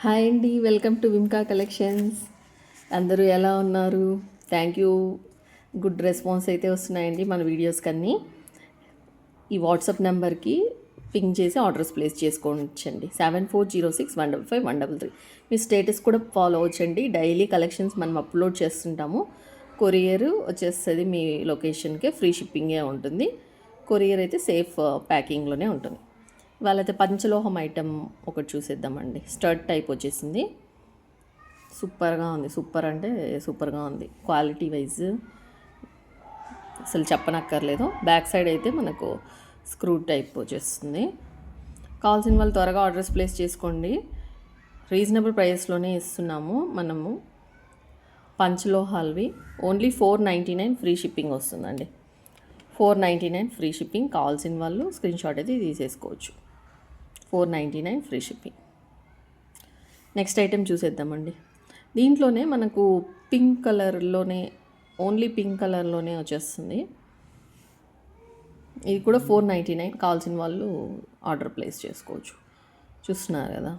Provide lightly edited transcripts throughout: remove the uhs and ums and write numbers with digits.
Hi అండి, welcome to విమ్కా collections. అందరూ ఎలా ఉన్నారు? Thank you. గుడ్ రెస్పాన్స్ అయితే వస్తున్నాయండి మన వీడియోస్కి అన్నీ. ఈ వాట్సాప్ నెంబర్కి పింక్ చేసి ఆర్డర్స్ ప్లేస్ చేసుకోవచ్చండి. 7406155133. మీ స్టేటస్ కూడా ఫాలో అవ్వచ్చండి. డైలీ కలెక్షన్స్ మనం అప్లోడ్ చేస్తుంటాము. కొరియర్ వచ్చేస్తుంది మీ లొకేషన్కే, ఫ్రీ షిప్పింగే ఉంటుంది. కొరియర్ అయితే సేఫ్ ప్యాకింగ్లోనే ఉంటుంది. వాళ్ళైతే పంచలోహం ఐటమ్ ఒకటి చూసేద్దామండి. స్టర్ట్ టైప్ వచ్చేసింది. సూపర్గా ఉంది. సూపర్ అంటే సూపర్గా ఉంది. క్వాలిటీ వైజ్ అసలు చెప్పనక్కర్లేదు. బ్యాక్ సైడ్ అయితే మనకు స్క్రూ టైప్ వచ్చేస్తుంది. కావాల్సిన వాళ్ళు త్వరగా ఆర్డర్స్ ప్లేస్ చేసుకోండి. రీజనబుల్ ప్రైస్లోనే ఇస్తున్నాము మనము. పంచలోహాల్వి ఓన్లీ 499 ఫ్రీ షిప్పింగ్ వస్తుందండి. 499 ఫ్రీ షిప్పింగ్. కావాల్సిన వాళ్ళు స్క్రీన్ షాట్ అయితే తీసేసుకోవచ్చు. 499 ఫ్రీ షిప్పింగ్. నెక్స్ట్ ఐటెం చూసేద్దామండి. దీంట్లోనే మనకు పింక్ కలర్లోనే, ఓన్లీ పింక్ కలర్లోనే వచ్చేస్తుంది. ఇది కూడా 499. కావాల్సిన వాళ్ళు ఆర్డర్ ప్లేస్ చేసుకోవచ్చు. చూస్తున్నారు కదా,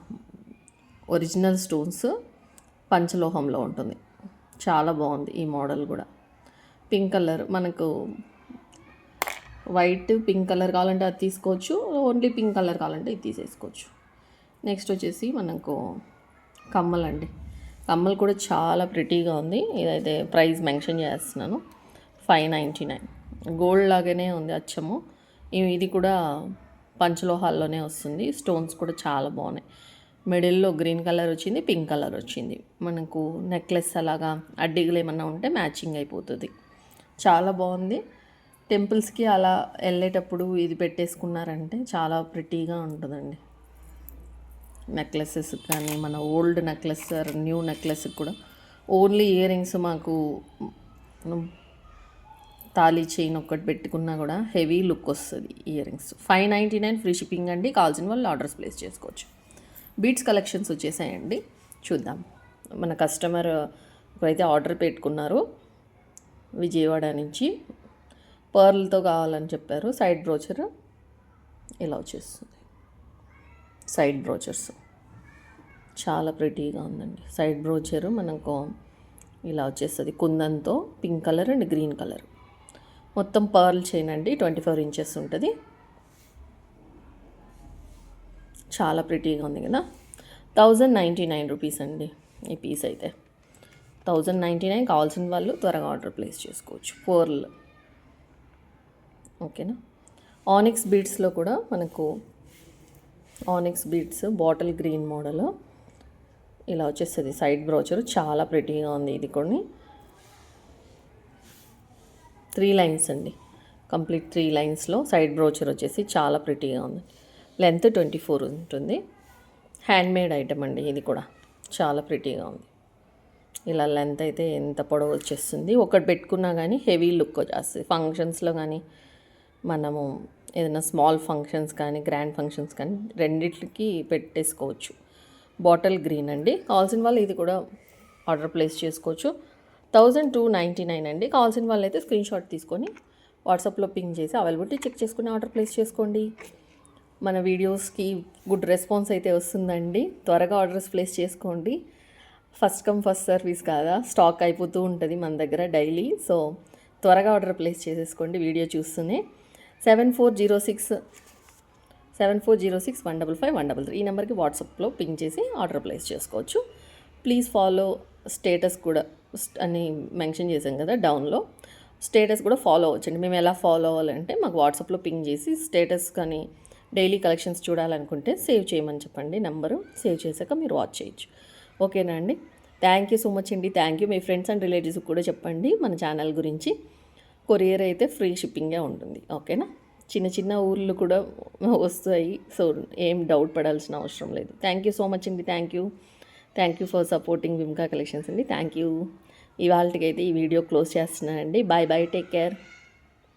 ఒరిజినల్ స్టోన్స్ పంచలోహంలో ఉంటుంది. చాలా బాగుంది ఈ మోడల్ కూడా. పింక్ కలర్ మనకు వైట్ పింక్ కలర్ కావాలంటే అది తీసుకోవచ్చు. ఓన్లీ పింక్ కలర్ కావాలంటే ఇది తీసేసుకోవచ్చు. నెక్స్ట్ వచ్చేసి మనకు కమ్మలు అండి. కమ్మలు కూడా చాలా ప్రిటీగా ఉంది. ఇదైతే ప్రైస్ మెన్షన్ చేస్తున్నాను, 599. గోల్డ్ లాగానే ఉంది అచ్చము. ఇది కూడా పంచలోహాల్లోనే వస్తుంది. స్టోన్స్ కూడా చాలా బాగున్నాయి. మిడిల్లో గ్రీన్ కలర్ వచ్చింది, పింక్ కలర్ వచ్చింది. మనకు నెక్లెస్ అలాగా అడ్డిగలు ఏమన్నా ఉంటే మ్యాచింగ్ అయిపోతుంది. చాలా బాగుంది. టెంపుల్స్కి అలా వెళ్ళేటప్పుడు ఇది పెట్టేసుకున్నారంటే చాలా ప్రిటీగా ఉంటుందండి. నెక్లెసెస్ కానీ, మన ఓల్డ్ నెక్లెస్, న్యూ నెక్లెస్ కూడా ఓన్లీ ఇయర్ రింగ్స్ మాకు తాళీ చైన్ ఒక్కటి పెట్టుకున్నా కూడా హెవీ లుక్ వస్తుంది ఇయర్ రింగ్స్. 599 ఫ్రీ షిప్పింగ్ అండి. కావాల్సిన వాళ్ళు ఆర్డర్స్ ప్లేస్ చేసుకోవచ్చు. బీట్స్ కలెక్షన్స్ వచ్చేసాయండి, చూద్దాం. మన కస్టమర్ అయితే ఆర్డర్ పెట్టుకున్నారు విజయవాడ నుంచి. పర్ల్తో కావాలని చెప్పారు. సైడ్ బ్రోచర్ ఇలా వచ్చేస్తుంది. సైడ్ బ్రోచర్స్ చాలా ప్రిటీగా ఉందండి. సైడ్ బ్రోచరు మనకు ఇలా వచ్చేస్తుంది. కుందంతో pink colour and green colour. మొత్తం పర్ల్ చైన్ అండి. 24 ఇంచెస్ ఉంటుంది. చాలా ప్రిటీగా ఉంది కదా. 1099 రూపీస్ అండి ఈ పీస్ అయితే. 1099. కావాల్సిన వాళ్ళు త్వరగా ఆర్డర్ ప్లేస్ చేసుకోవచ్చు. పర్ల్ ఓకేనా. ఆనిక్స్ బీడ్స్లో కూడా మనకు onyx beads bottle green model ఇలా వచ్చేస్తుంది. సైడ్ బ్రోచర్ చాలా ప్రిటీగా ఉంది. ఇది కొన్ని 3 లైన్స్ అండి. కంప్లీట్ 3 లైన్స్లో సైడ్ బ్రోచర్ వచ్చేసి చాలా ప్రిటీగా ఉంది. లెంత్ 24 ఉంటుంది. హ్యాండ్మేడ్ ఐటమ్ అండి. ఇది కూడా చాలా ప్రిటీగా ఉంది. ఇలా లెంత్ అయితే ఎంత పొడవు వచ్చేస్తుంది. ఒకటి పెట్టుకున్నా కానీ హెవీ లుక్ వచ్చేస్తుంది. ఫంక్షన్స్లో కానీ, మనము ఏదైనా స్మాల్ ఫంక్షన్స్ కానీ, గ్రాండ్ ఫంక్షన్స్ కానీ రెండిట్లకి పెట్టేసుకోవచ్చు. బాటిల్ గ్రీన్ అండి. కావాల్సిన వాళ్ళు ఇది కూడా ఆర్డర్ ప్లేస్ చేసుకోవచ్చు. 1299 అండి. కావాల్సిన వాళ్ళు అయితే స్క్రీన్ షాట్ తీసుకొని వాట్సాప్లో పింక్ చేసి అవైలబిలిటీ చెక్ చేసుకుని ఆర్డర్ ప్లేస్ చేసుకోండి. మన వీడియోస్కి గుడ్ రెస్పాన్స్ అయితే వస్తుందండి. త్వరగా ఆర్డర్స్ ప్లేస్ చేసుకోండి. ఫస్ట్ కమ్ ఫస్ట్ సర్వీస్ కాదా, స్టాక్ అయిపోతూ ఉంటుంది మన దగ్గర డైలీ. సో త్వరగా ఆర్డర్ ప్లేస్ చేసేసుకోండి వీడియో చూస్తూనే. 7406155133 ఈ నెంబర్కి వాట్సాప్లో పింక్ చేసి ఆర్డర్ ప్లేస్ చేసుకోవచ్చు. ప్లీజ్ ఫాలో స్టేటస్ కూడా అని మెన్షన్ చేశాం కదా డౌన్లో. స్టేటస్ కూడా ఫాలో అవ్వచ్చండి. మేము ఎలా ఫాలో అవ్వాలంటే మాకు వాట్సాప్లో పింక్ చేసి స్టేటస్ కానీ డైలీ కలెక్షన్స్ చూడాలనుకుంటే సేవ్ చేయమని చెప్పండి. నెంబరు సేవ్ చేశాక మీరు వాచ్ చేయొచ్చు. ఓకేనా అండి. థ్యాంక్ యూ సో మచ్ అండి. Thank you. Me friends and రిలేటివ్స్కి కూడా చెప్పండి మన ఛానల్ గురించి. కొరియర్ అయితే ఫ్రీ షిప్పింగే ఉంటుంది. ఓకేనా. చిన్న చిన్న ఊర్లు కూడా వస్తాయి. సో ఏం డౌట్ పడాల్సిన అవసరం లేదు. థ్యాంక్ యూ సో మచ్ అండి. Thank you for supporting Vimka collections అండి. Thank you. ఇవాళకైతే ఈ వీడియో క్లోజ్ చేస్తున్నానండి. Bye bye. Take care.